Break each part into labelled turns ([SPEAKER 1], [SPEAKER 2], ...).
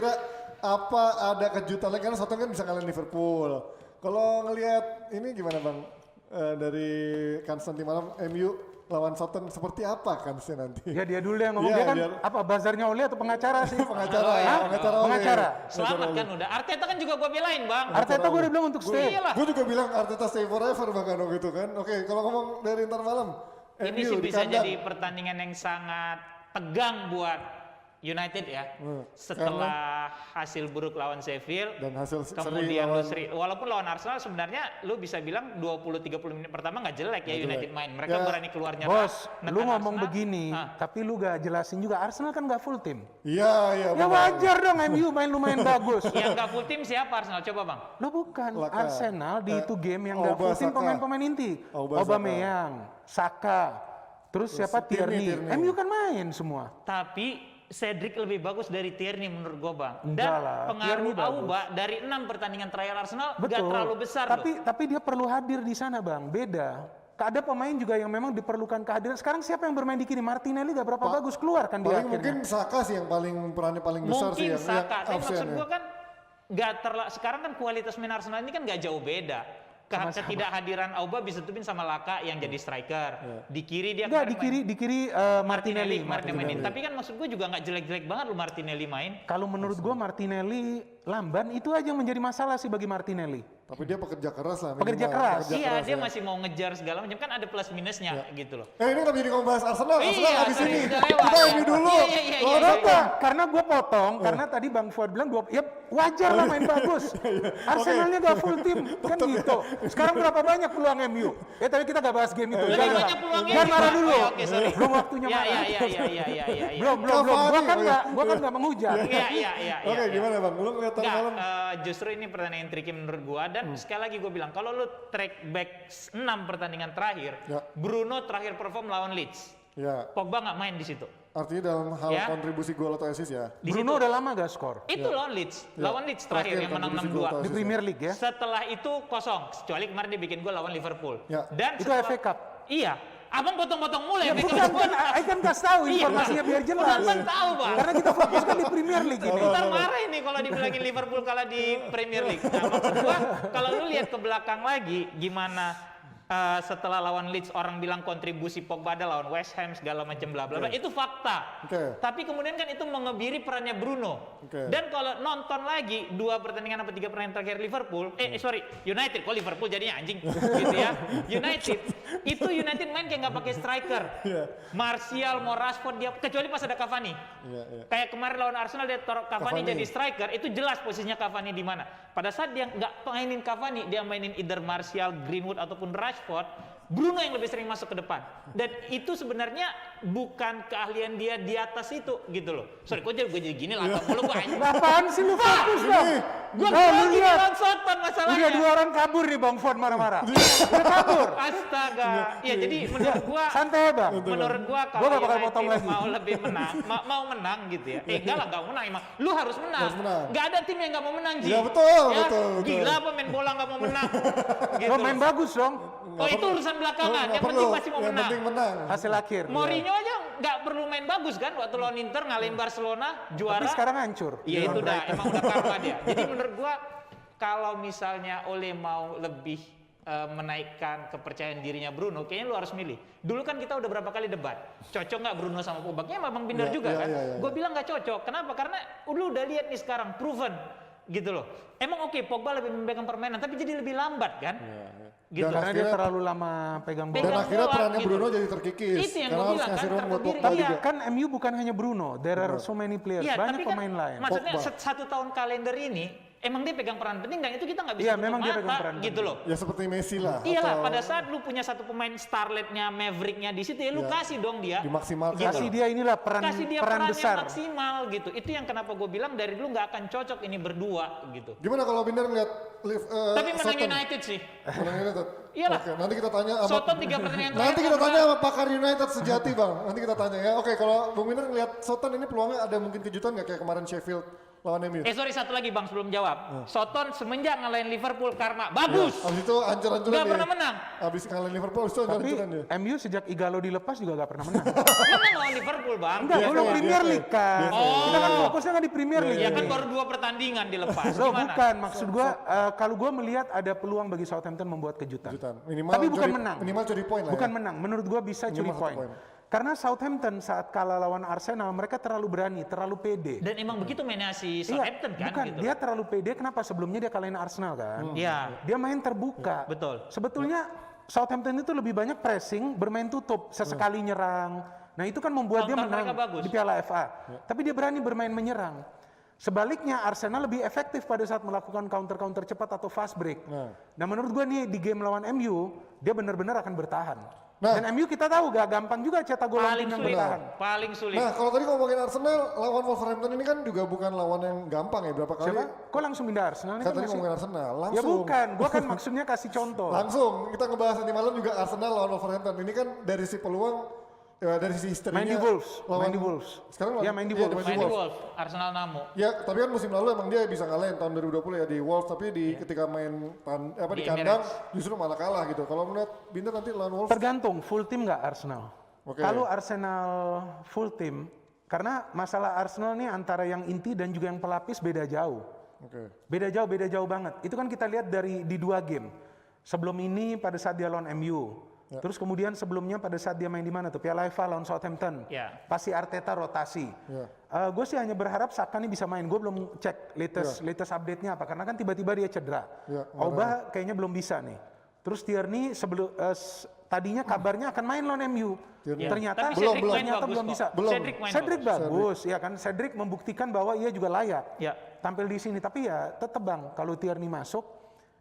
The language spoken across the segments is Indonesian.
[SPEAKER 1] kira-kira apa ada kejutan lagi karena Soton kan bisa kalahin Liverpool. Kalau ngelihat ini gimana Bang? Dari kans nanti malam MU lawan Soton seperti apa kansnya nanti?
[SPEAKER 2] Ya dia dulu yang ngomong, dia kan apa bazarnya Ole atau pengacara sih?
[SPEAKER 1] pengacara.
[SPEAKER 3] Selamat kan udah. Arteta kan juga gue belain Bang.
[SPEAKER 2] Arteta gue udah bilang untuk stay.
[SPEAKER 1] Gue juga bilang Arteta stay forever bahkan gitu kan. Oke, kalau ngomong dari ntar malam.
[SPEAKER 3] Ini sih bisa jadi pertandingan yang sangat tegang buat United ya. Setelah hasil buruk lawan Sheffield
[SPEAKER 1] dan hasil
[SPEAKER 3] kemudian walaupun lawan Arsenal sebenarnya lu bisa bilang 20-30 menit pertama nggak jelek ya United main. Mereka berani keluarnya.
[SPEAKER 2] Bos, lu ngomong Arsenal, begini, tapi lu gak jelasin juga Arsenal kan gak full tim.
[SPEAKER 1] Iya.
[SPEAKER 2] Ya wajar dong MU main lumayan bagus.
[SPEAKER 3] Yang gak full tim siapa Arsenal? Coba Bang.
[SPEAKER 2] Lo bukan. Arsenal di itu game yang gak full tim pemain-pemain inti. Aubameyang, Saka, terus siapa? Tierney. MU kan main semua.
[SPEAKER 3] Tapi Cedric lebih bagus dari Tierney menurut gue Bang. Dan pengaruh Auba dari 6 pertandingan terakhir Arsenal gak terlalu besar.
[SPEAKER 2] Tapi dia perlu hadir di sana Bang, beda. Ada pemain juga yang memang diperlukan kehadiran. Sekarang siapa yang bermain di kiri? Martinelli gak berapa bagus keluar kan dia akhirnya.
[SPEAKER 1] Mungkin Saka sih yang perannya paling besar sih.
[SPEAKER 3] Mungkin Saka, tapi maksud gue kan sekarang kan kualitas main Arsenal ini kan gak jauh beda. Ketidakhadiran Auba bisa ditutupin sama Laka yang jadi striker. Di kiri dia
[SPEAKER 2] di kiri Martinelli
[SPEAKER 3] main. Tapi kan maksud gue juga nggak jelek-jelek banget lu Martinelli main.
[SPEAKER 2] Kalau menurut gue Martinelli lamban itu aja yang menjadi masalah sih bagi Martinelli.
[SPEAKER 1] Tapi dia pekerja keras lah.
[SPEAKER 3] Iya, dia masih mau ngejar segala macam kan ada plus minusnya gitu loh.
[SPEAKER 1] Ini nggak jadi ngomong bahas Arsenal habis ini. Kita ini dulu.
[SPEAKER 2] Karena gue potong, karena tadi Bang Fuad bilang ya wajar lah main bagus. Arsenalnya gak full tim kan gitu. Sekarang berapa banyak peluang MU? Tapi kita gak bahas game itu. Jangan marah dulu. Belum waktunya marah. Belum. Gua kan gak menghujat.
[SPEAKER 3] Iya.
[SPEAKER 1] Oke, gimana Bang? Lu ngeliat malam?
[SPEAKER 3] Justru ini pertandingan tricky menurut gua dan sekali lagi gue bilang kalau lu track back 6 pertandingan terakhir, Bruno terakhir perform lawan Leeds. Pogba nggak main di situ.
[SPEAKER 1] Artinya dalam hal kontribusi gol atau assist ya.
[SPEAKER 2] Bruno udah lama gak skor.
[SPEAKER 3] Itu lawan Leeds terakhir yang menang 6-2
[SPEAKER 2] di Premier League ya.
[SPEAKER 3] Setelah itu kosong, kecuali kemarin dia bikin gol lawan Liverpool. Dan
[SPEAKER 2] itu FA Cup.
[SPEAKER 3] Iya. Abang potong-potong mulai.
[SPEAKER 2] Ya bukan, kan kasih tahu informasinya biar jelas.
[SPEAKER 3] Abang tahu Bang.
[SPEAKER 2] Karena kita fokus kan di Premier League ini.
[SPEAKER 3] Ntar marah ini kalau dibilangin Liverpool kalah di Premier League. Nah, maksud gua kalau lu lihat ke belakang lagi gimana setelah lawan Leeds orang bilang kontribusi Pogba ada lawan West Ham segala macam bla bla bla itu fakta. Tapi kemudian kan itu mengebiri perannya Bruno. Dan kalau nonton lagi 2 pertandingan atau 3 pertandingan terakhir Liverpool, United kok Liverpool jadinya anjing gitu ya. United main kayak nggak pakai striker. Martial, mau Rashford dia kecuali pas ada Cavani. Kayak kemarin lawan Arsenal dia taruh Cavani jadi striker, itu jelas posisinya Cavani di mana. Pada saat dia nggak mainin Cavani, dia mainin either Martial, Greenwood ataupun Rashford, Bruno yang lebih sering masuk ke depan. Dan itu sebenarnya bukan keahlian dia di atas itu gitu loh. Sorry, kok gue jadi gini lah. Kalau gue anjing.
[SPEAKER 2] Apaan sih lu fokus dong?
[SPEAKER 3] Gue lagi lawan Soton masalahnya.
[SPEAKER 2] Udah 2 orang kabur nih Bang Ford marah-marah. Udah kabur.
[SPEAKER 3] Astaga. Ya jadi menurut gue.
[SPEAKER 2] Santai Bang.
[SPEAKER 3] Menurut gue kalau United mau lebih menang, mau menang gitu ya. Enggak lah, gak mau menang emang. Lu harus menang. Gak ada tim yang gak mau menang Ji.
[SPEAKER 1] Ya betul.
[SPEAKER 3] Gila apa main bola gak mau menang.
[SPEAKER 2] Lo main bagus dong.
[SPEAKER 3] Oh itu urusan belakangan, yang penting masih mau menang.
[SPEAKER 2] Hasil akhir.
[SPEAKER 3] Mourinho aja nggak perlu main bagus kan waktu lawan Inter ngalahin Barcelona juara.
[SPEAKER 2] Tapi sekarang hancur.
[SPEAKER 3] Iya itu dah, emang udah karma dia. Jadi menurut gua kalau misalnya Ole mau lebih menaikkan kepercayaan dirinya Bruno, kayaknya lu harus milih. Dulu kan kita udah berapa kali debat, cocok nggak Bruno sama Pogba? Kayaknya Bang Binder juga kan. Gue bilang nggak cocok. Kenapa? Karena lu udah lihat nih sekarang proven gitu loh. Emang Pogba lebih memegang permainan, tapi jadi lebih lambat kan?
[SPEAKER 2] Gitu. Karena dia terlalu lama pegang bola.
[SPEAKER 1] Dan akhirnya perannya gitu. Bruno jadi terkikis.
[SPEAKER 3] Itu yang gue bilang kan,
[SPEAKER 2] tapi kan MU bukan hanya Bruno, there are so many players, banyak pemain lain.
[SPEAKER 3] Maksudnya 1 tahun kalender ini emang dia pegang peran penting dan itu kita nggak bisa
[SPEAKER 2] tutup mata
[SPEAKER 3] gitu loh.
[SPEAKER 1] Ya seperti Messi lah.
[SPEAKER 3] Iyalah, pada saat lu punya satu pemain starletnya, Mavericknya di situ ya lu kasih dong dia.
[SPEAKER 1] Dimaksimalkan.
[SPEAKER 2] Kasih dia inilah peran besar.
[SPEAKER 3] Maksimal gitu. Itu yang kenapa gue bilang dari dulu nggak akan cocok ini berdua gitu.
[SPEAKER 1] Gimana kalau Binder ngeliat
[SPEAKER 3] tapi menang United sih.
[SPEAKER 1] Menang United.
[SPEAKER 3] Iyalah.
[SPEAKER 1] Oke, nanti kita tanya
[SPEAKER 3] Soton 3 pertandingan terakhir.
[SPEAKER 1] Nanti kita tanya sama pakar United sejati Bang. Nanti kita tanya ya. Oke, kalau Bung Binder ngeliat Soton ini peluangnya ada mungkin kejutan nggak kayak kemarin Sheffield lawan MU.
[SPEAKER 3] Sorry, satu lagi Bang sebelum jawab. Soton semenjak ngalahin Liverpool karma bagus.
[SPEAKER 1] Abis itu hancur-hancuran
[SPEAKER 3] Gak
[SPEAKER 1] dia.
[SPEAKER 3] pernah menang.
[SPEAKER 1] Abis ngalahin Liverpool itu
[SPEAKER 2] Tapi
[SPEAKER 1] hancur-hancuran dia.
[SPEAKER 2] MU sejak Igalo dilepas juga gak pernah menang.
[SPEAKER 3] Menang lawan Liverpool Bang.
[SPEAKER 2] Enggak,
[SPEAKER 1] Biasa
[SPEAKER 2] gue
[SPEAKER 1] ya,
[SPEAKER 2] Premier
[SPEAKER 1] biasa.
[SPEAKER 2] League kan.
[SPEAKER 3] Oh.
[SPEAKER 2] Kita kan fokusnya kan di Premier League.
[SPEAKER 3] Ya kan baru 2 pertandingan dilepas.
[SPEAKER 2] Loh,
[SPEAKER 3] Gimana?
[SPEAKER 2] bukan, maksud gue kalau gue melihat ada peluang bagi Southampton membuat kejutan.
[SPEAKER 1] Minimal
[SPEAKER 2] Tapi bukan
[SPEAKER 1] curi-
[SPEAKER 2] menang.
[SPEAKER 1] Minimal curi poin lah
[SPEAKER 2] Bukan
[SPEAKER 1] ya.
[SPEAKER 2] menang, menurut gue bisa curi
[SPEAKER 1] Minimal 1
[SPEAKER 2] poin.
[SPEAKER 1] poin.
[SPEAKER 2] Karena Southampton saat kalah lawan Arsenal, mereka terlalu berani, terlalu pede.
[SPEAKER 3] Dan emang begitu mainnya si
[SPEAKER 2] Iya,
[SPEAKER 3] Southampton kan
[SPEAKER 2] bukan,
[SPEAKER 3] gitu.
[SPEAKER 2] dia terlalu pede, kenapa? Sebelumnya dia kalahin Arsenal kan.
[SPEAKER 3] Iya.
[SPEAKER 2] Dia main terbuka.
[SPEAKER 3] Betul.
[SPEAKER 2] Sebetulnya Southampton itu lebih banyak pressing, bermain tutup, sesekali nyerang. Nah itu kan membuat dia
[SPEAKER 3] Counter
[SPEAKER 2] menang
[SPEAKER 3] mereka bagus.
[SPEAKER 2] di Piala FA. Tapi dia berani bermain menyerang. Sebaliknya Arsenal lebih efektif pada saat melakukan counter-counter cepat atau fast break. Nah menurut gua nih di game lawan MU, dia benar-benar akan bertahan.
[SPEAKER 1] Nah.
[SPEAKER 2] Dan MU kita tahu gak gampang juga cetak gol lawan
[SPEAKER 3] Paling
[SPEAKER 2] tim yang
[SPEAKER 3] sulit.
[SPEAKER 2] bertahan.
[SPEAKER 3] Paling sulit.
[SPEAKER 1] Nah, kalau tadi ngomongin Arsenal lawan Wolverhampton ini kan juga bukan lawan yang gampang ya, berapa kali?
[SPEAKER 2] Siapa? Kok langsung pindah Arsenal? Ini
[SPEAKER 1] Kan
[SPEAKER 2] kan
[SPEAKER 1] tadi
[SPEAKER 2] masih-
[SPEAKER 1] ngomongin Arsenal,
[SPEAKER 2] Ya
[SPEAKER 1] langsung.
[SPEAKER 2] bukan, gua kan maksudnya kasih contoh.
[SPEAKER 1] Langsung, kita ngebahas nanti malam juga Arsenal lawan Wolverhampton. Ini kan dari si peluang, ya dari si histerinya.
[SPEAKER 2] Main di Wolves,
[SPEAKER 1] lawan-
[SPEAKER 2] main di Wolves.
[SPEAKER 1] Sekarang
[SPEAKER 2] Ya, main di
[SPEAKER 1] iya,
[SPEAKER 2] Wolves.
[SPEAKER 3] Main di Wolves, Arsenal namu.
[SPEAKER 1] Ya, tapi kan musim lalu emang dia bisa ngalahin tahun 2020 ya di Wolves, tapi di ketika main di
[SPEAKER 3] Di
[SPEAKER 1] kandang justru malah kalah gitu. Kalau menurut Binter nanti lawan Wolves,
[SPEAKER 2] Tergantung full tim nggak Arsenal.
[SPEAKER 1] Oke.
[SPEAKER 2] Kalau Arsenal full tim, karena masalah Arsenal nih antara yang inti dan juga yang pelapis beda jauh.
[SPEAKER 1] oke.
[SPEAKER 2] Beda jauh di Itu kan kita lihat di 2 game. Sebelum ini pada saat dia lawan MU.
[SPEAKER 1] Ya.
[SPEAKER 2] Terus kemudian sebelumnya pada saat dia main di mana tuh? Piala FA lawan Southampton.
[SPEAKER 3] Ya.
[SPEAKER 2] Pasti Arteta rotasi.
[SPEAKER 1] Ya.
[SPEAKER 2] Gue sih hanya berharap Saka nih bisa main. Gue belum cek latest update-nya apa. Karena kan tiba-tiba dia cedera.
[SPEAKER 1] Ya,
[SPEAKER 2] Auba kayaknya belum bisa nih. Terus Tierney tadinya kabarnya akan main lawan MU.
[SPEAKER 1] Tierney.
[SPEAKER 2] Ternyata
[SPEAKER 3] Tapi Cedric main
[SPEAKER 2] ternyata
[SPEAKER 3] bagus
[SPEAKER 2] belum
[SPEAKER 3] kok.
[SPEAKER 2] bisa.
[SPEAKER 1] Belum.
[SPEAKER 3] Cedric main
[SPEAKER 2] Cedric
[SPEAKER 3] bagus.
[SPEAKER 2] bagus, ya kan. Cedric membuktikan bahwa ia juga layak
[SPEAKER 3] Ya.
[SPEAKER 2] tampil di sini. Tapi ya tetap Bang, kalau Tierney masuk,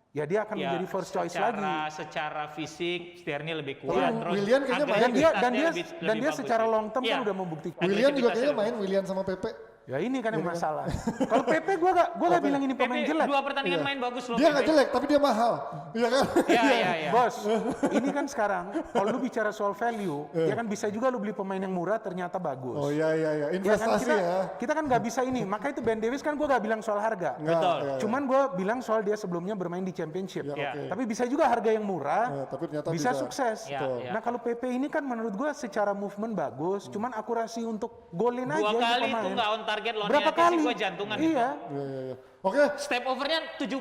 [SPEAKER 2] ya dia akan menjadi first choice lagi.
[SPEAKER 3] Secara fisik, Tierney lebih
[SPEAKER 1] Tapi
[SPEAKER 3] kuat. Terus
[SPEAKER 1] Willian kayaknya main
[SPEAKER 2] Dan dia
[SPEAKER 3] agresivitasnya lebih bagus
[SPEAKER 2] secara
[SPEAKER 3] sih.
[SPEAKER 2] long term
[SPEAKER 3] Iya.
[SPEAKER 2] kan udah membuktikan.
[SPEAKER 1] Willian juga
[SPEAKER 3] Agresivitasnya
[SPEAKER 1] kayaknya
[SPEAKER 3] lebih
[SPEAKER 1] main, Willian sama Pepe.
[SPEAKER 2] Ya ini kan yang masalah. Kalau PP gue gak bilang ini pemain
[SPEAKER 3] PP
[SPEAKER 2] jelek.
[SPEAKER 3] 2 pertandingan main bagus loh.
[SPEAKER 1] Dia
[SPEAKER 3] PP.
[SPEAKER 1] nggak jelek, tapi dia mahal. Iya kan?
[SPEAKER 3] Iya.
[SPEAKER 2] Bos, ini kan sekarang kalau lu bicara soal value, ya kan bisa juga lu beli pemain yang murah ternyata bagus.
[SPEAKER 1] Oh iya,
[SPEAKER 2] Ya kan
[SPEAKER 1] investasi
[SPEAKER 2] kita kan nggak bisa ini. Maka itu Ben Davies kan gue gak bilang soal harga.
[SPEAKER 1] Nggak,
[SPEAKER 3] Betul.
[SPEAKER 1] iya.
[SPEAKER 2] Cuman gue bilang soal dia sebelumnya bermain di championship.
[SPEAKER 1] Ya,
[SPEAKER 3] Ya.
[SPEAKER 1] oke.
[SPEAKER 2] Tapi bisa juga harga yang murah,
[SPEAKER 1] Ya, tapi ternyata
[SPEAKER 2] bisa
[SPEAKER 1] bisa.
[SPEAKER 2] sukses.
[SPEAKER 3] Ya,
[SPEAKER 1] Betul.
[SPEAKER 3] ya.
[SPEAKER 2] Nah kalau PP ini kan menurut gue secara movement bagus, cuman akurasi untuk golin aja
[SPEAKER 3] 2
[SPEAKER 2] ini
[SPEAKER 3] kali itu
[SPEAKER 2] pemain.
[SPEAKER 3] nggak on target lawan
[SPEAKER 2] Berapa
[SPEAKER 3] United
[SPEAKER 2] kali?
[SPEAKER 3] sih gua jantungan itu.
[SPEAKER 2] Iya.
[SPEAKER 1] Iya. Oke,
[SPEAKER 3] Step overnya 74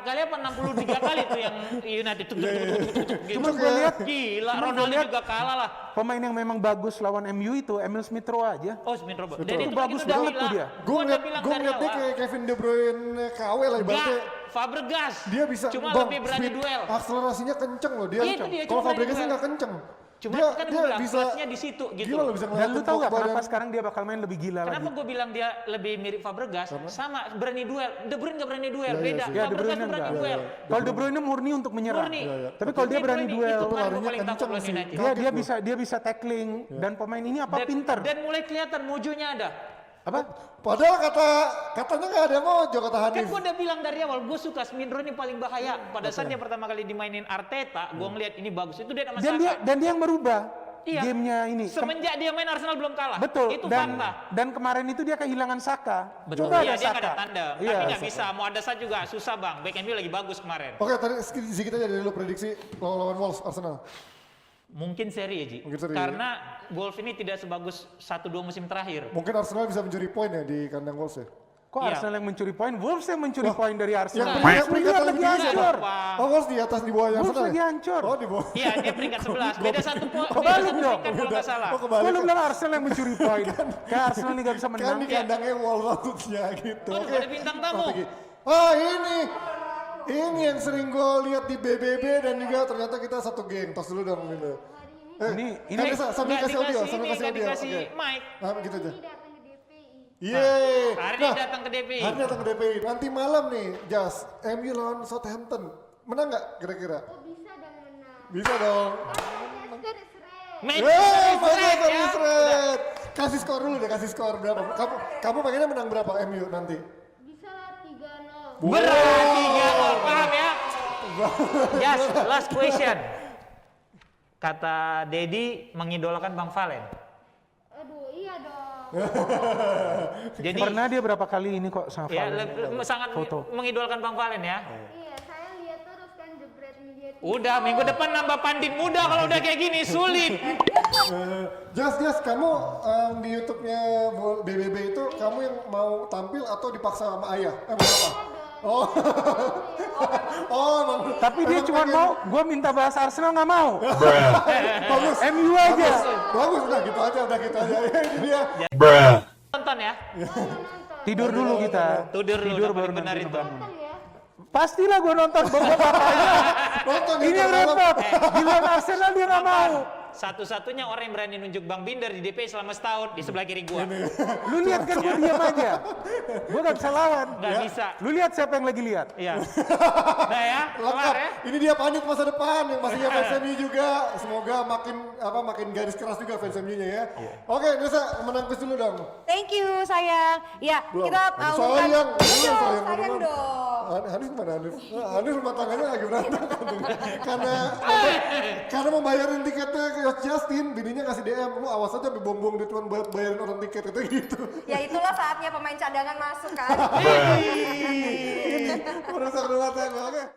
[SPEAKER 3] kali apa 63 kali tuh yang United tuk, tuk, tuk, tuk, tuk, tuk, gitu.
[SPEAKER 2] Cuman gue lihat
[SPEAKER 3] Gila,
[SPEAKER 2] cuman gua
[SPEAKER 3] Ronaldo
[SPEAKER 2] lihat
[SPEAKER 3] juga kalah lah.
[SPEAKER 2] pemain yang memang bagus lawan MU itu Emil Smith Rowe aja.
[SPEAKER 3] Oh, Smith Rowe.
[SPEAKER 1] Betul.
[SPEAKER 3] Dan
[SPEAKER 2] Itu
[SPEAKER 3] itu
[SPEAKER 2] bagus
[SPEAKER 3] kita udah
[SPEAKER 2] banget tuh
[SPEAKER 3] bilang.
[SPEAKER 2] dia.
[SPEAKER 1] gue
[SPEAKER 3] Gua udah
[SPEAKER 1] ngeliat
[SPEAKER 3] bilang
[SPEAKER 1] gue
[SPEAKER 3] dari
[SPEAKER 1] ngeliat dia
[SPEAKER 3] awal.
[SPEAKER 1] kayak Kevin De Bruyne KW lah ibaratnya.
[SPEAKER 3] Enggak, Fabregas.
[SPEAKER 1] Dia bisa
[SPEAKER 3] Cuma
[SPEAKER 1] Bang,
[SPEAKER 3] lebih berani
[SPEAKER 1] speed,
[SPEAKER 3] duel.
[SPEAKER 1] akselerasinya kenceng loh dia.
[SPEAKER 3] Iya, itu dia,
[SPEAKER 1] Kalau
[SPEAKER 3] cuma berani
[SPEAKER 1] Fabregas
[SPEAKER 3] duel.
[SPEAKER 1] nggak kenceng.
[SPEAKER 3] Cuma
[SPEAKER 1] dia
[SPEAKER 3] kan
[SPEAKER 1] dia
[SPEAKER 3] gua bilang,
[SPEAKER 1] bisa
[SPEAKER 3] kelasnya di situ gitu.
[SPEAKER 1] Gila lo bisa
[SPEAKER 2] Dan
[SPEAKER 1] ngeliatin
[SPEAKER 2] lu tahu gak
[SPEAKER 1] Pogba
[SPEAKER 2] kenapa
[SPEAKER 1] dan-
[SPEAKER 2] sekarang dia bakal main lebih gila
[SPEAKER 3] Kenapa
[SPEAKER 2] lagi?
[SPEAKER 3] gue bilang dia lebih mirip Fabregas? Sama berani duel. De Bruyne nggak berani duel,
[SPEAKER 1] Iya,
[SPEAKER 3] beda.
[SPEAKER 1] sih.
[SPEAKER 2] Ya, De
[SPEAKER 3] Fabregas
[SPEAKER 2] Bruyne
[SPEAKER 3] tuh berani
[SPEAKER 2] enggak.
[SPEAKER 3] duel.
[SPEAKER 2] Kalau De Bruyne murni untuk menyerang.
[SPEAKER 3] Murni.
[SPEAKER 2] Tapi kalau dia berani
[SPEAKER 3] De Bruyne
[SPEAKER 2] duel,
[SPEAKER 3] itu pemain
[SPEAKER 1] larinya
[SPEAKER 3] gua paling takut
[SPEAKER 1] kenceng
[SPEAKER 3] lawan
[SPEAKER 1] sih.
[SPEAKER 3] United.
[SPEAKER 2] dia bisa tackling dan pemain ini apa pinter.
[SPEAKER 3] Dan mulai kelihatan mojonya ada.
[SPEAKER 2] Apa?
[SPEAKER 1] Padahal katanya nggak ada mojo kata
[SPEAKER 3] Kan
[SPEAKER 1] Hanif.
[SPEAKER 3] gue udah bilang dari awal, gue suka Smith Rowe ini paling bahaya. Pada saat dia pertama kali dimainin Arteta, gue ngeliat ini bagus. Itu dia sama
[SPEAKER 2] Dan
[SPEAKER 3] Saka.
[SPEAKER 2] dia yang merubah
[SPEAKER 3] Iya.
[SPEAKER 2] gamenya ini.
[SPEAKER 3] Semenjak dia main Arsenal belum kalah.
[SPEAKER 2] Betul.
[SPEAKER 3] Itu
[SPEAKER 2] dan
[SPEAKER 3] fakta.
[SPEAKER 2] dan kemarin itu dia kehilangan Saka.
[SPEAKER 3] Betul.
[SPEAKER 2] Coba
[SPEAKER 3] Iya,
[SPEAKER 2] ada
[SPEAKER 3] dia nggak
[SPEAKER 2] Saka.
[SPEAKER 3] ada tanda.
[SPEAKER 2] Iya.
[SPEAKER 3] Tapi nggak bisa. Mau ada Saka juga susah bang. Back MU lagi bagus kemarin.
[SPEAKER 1] Oke, tadi sedikit aja dari lu prediksi lawan Wolves Arsenal.
[SPEAKER 3] Mungkin seri ya Ji.
[SPEAKER 1] Mungkin seri.
[SPEAKER 3] Karena Wolves ini tidak sebagus 1-2 musim terakhir.
[SPEAKER 1] Mungkin Arsenal bisa mencuri poin ya di kandang Wolves ya.
[SPEAKER 2] Kok
[SPEAKER 3] Iya.
[SPEAKER 2] Arsenal yang mencuri poin? Wolves yang mencuri poin dari
[SPEAKER 1] Yang
[SPEAKER 2] Arsenal.
[SPEAKER 1] peringkat
[SPEAKER 2] Lihat
[SPEAKER 1] lebih
[SPEAKER 2] lagi
[SPEAKER 1] tinggi
[SPEAKER 2] hancur.
[SPEAKER 1] siapa? Oh, Wolves di atas di bawah
[SPEAKER 2] Wolves
[SPEAKER 1] Arsenal.
[SPEAKER 2] lagi
[SPEAKER 1] ya?
[SPEAKER 2] hancur.
[SPEAKER 1] Oh, di bawah.
[SPEAKER 3] Iya, dia peringkat 11. Beda satu poin. Beda
[SPEAKER 2] balik
[SPEAKER 3] satu
[SPEAKER 2] dong.
[SPEAKER 3] peringkat kalau nggak salah.
[SPEAKER 1] Oh,
[SPEAKER 2] Kok
[SPEAKER 1] kebalik.
[SPEAKER 2] lu bilang Arsenal yang mencuri poin? Kayak Arsenal ini gak bisa
[SPEAKER 1] Kan
[SPEAKER 2] menang.
[SPEAKER 1] di kandangnya Wolves maksudnya gitu.
[SPEAKER 3] Aduh,
[SPEAKER 1] Oke.
[SPEAKER 3] ada bintang tamu.
[SPEAKER 1] Strategi. Oh, ini yang sering gue lihat di BBB dan juga ternyata kita satu geng. Tos dulu dong gitu.
[SPEAKER 2] Ini
[SPEAKER 1] sambil
[SPEAKER 3] Nggak
[SPEAKER 1] kasih audio,
[SPEAKER 3] dikasih
[SPEAKER 1] sambil
[SPEAKER 3] ini,
[SPEAKER 1] kasih
[SPEAKER 3] nggak
[SPEAKER 1] audio.
[SPEAKER 3] dikasih
[SPEAKER 1] Oke.
[SPEAKER 3] mic.
[SPEAKER 1] Nah, gitu aja.
[SPEAKER 4] Ini datang ke DPI.
[SPEAKER 1] Yeay.
[SPEAKER 3] Hari ini datang ke DPI.
[SPEAKER 1] Hari ini datang ke DPI. Nanti malam nih, Jas, MU lawan Southampton. Menang nggak kira-kira?
[SPEAKER 4] Oh bisa dong menang.
[SPEAKER 1] Bisa dong.
[SPEAKER 4] Manchester Seret.
[SPEAKER 3] Manchester
[SPEAKER 1] Yeay,
[SPEAKER 3] United ya.
[SPEAKER 1] Manchester United. Kasih skor dulu deh, kasih skor berapa? Kamu pengennya menang berapa MU nanti?
[SPEAKER 4] Bisa lah 3-0.
[SPEAKER 3] Berat 3-0, paham ya? Yes, last question. Kata Dedi mengidolakan Bang Valen.
[SPEAKER 4] Aduh iya dong.
[SPEAKER 3] Jadi
[SPEAKER 2] Pernah dia berapa kali ini kok sama
[SPEAKER 3] ya
[SPEAKER 2] Valen?
[SPEAKER 3] sangat
[SPEAKER 2] Foto.
[SPEAKER 3] mengidolakan Bang Valen ya.
[SPEAKER 4] Iya, saya lihat terus kan jebretnya dia.
[SPEAKER 3] Udah minggu depan nambah pandit muda kalau udah kayak gini sulit.
[SPEAKER 1] Jas, kamu di YouTube-nya BBB itu kamu yang mau tampil atau dipaksa sama ayah? Mau apa? Oh, emang.
[SPEAKER 2] Tapi dia
[SPEAKER 1] emang
[SPEAKER 2] cuma
[SPEAKER 1] pengen-
[SPEAKER 2] mau, gue minta bahas Arsenal nggak mau.
[SPEAKER 1] bagus.
[SPEAKER 2] MU aja.
[SPEAKER 1] Bagus, udah gitu aja. Ini dia.
[SPEAKER 3] Nonton ya.
[SPEAKER 2] Tidur dulu kita.
[SPEAKER 3] Tidur dulu, udah
[SPEAKER 2] baru
[SPEAKER 3] benar
[SPEAKER 2] nanti
[SPEAKER 3] itu.
[SPEAKER 2] bangun.
[SPEAKER 4] Nonton ya.
[SPEAKER 2] Pastilah gue nonton, bawa bapaknya.
[SPEAKER 1] Nonton
[SPEAKER 2] Ini yang repot. Giliran Arsenal dia nggak mau.
[SPEAKER 3] Satu-satunya orang yang berani nunjuk Bang Binder di DP selama setahun di sebelah kiri gua.
[SPEAKER 2] Lu lihat kan gue diam aja. Gue nggak bisa lawan.
[SPEAKER 3] Nggak bisa.
[SPEAKER 2] Lu lihat siapa yang lagi lihat?
[SPEAKER 3] Iya. Nah ya,
[SPEAKER 1] Lengkap.
[SPEAKER 3] kelar ya.
[SPEAKER 1] Ini dia panik masa depan yang pastinya fans MU juga. Semoga makin garis keras juga fans MU-nya ya. Oke, Nesa menangkis dulu dong.
[SPEAKER 5] Thank you sayang. Ya,
[SPEAKER 1] Belum.
[SPEAKER 5] kita
[SPEAKER 1] Sayang, belum, sayang
[SPEAKER 5] sayang
[SPEAKER 1] duluan.
[SPEAKER 5] dong.
[SPEAKER 1] Hanif mana Hanif? Hanif rumah tangganya lagi berantakan karena mau bayarin tiketnya ke Coach Justin, bininya ngasih DM, lu awas aja bom-bom dia cuma bayarin orang tiket itu gitu.
[SPEAKER 5] Ya itulah saatnya pemain cadangan masuk kan.
[SPEAKER 1] Merusak rumah tangga. Oke.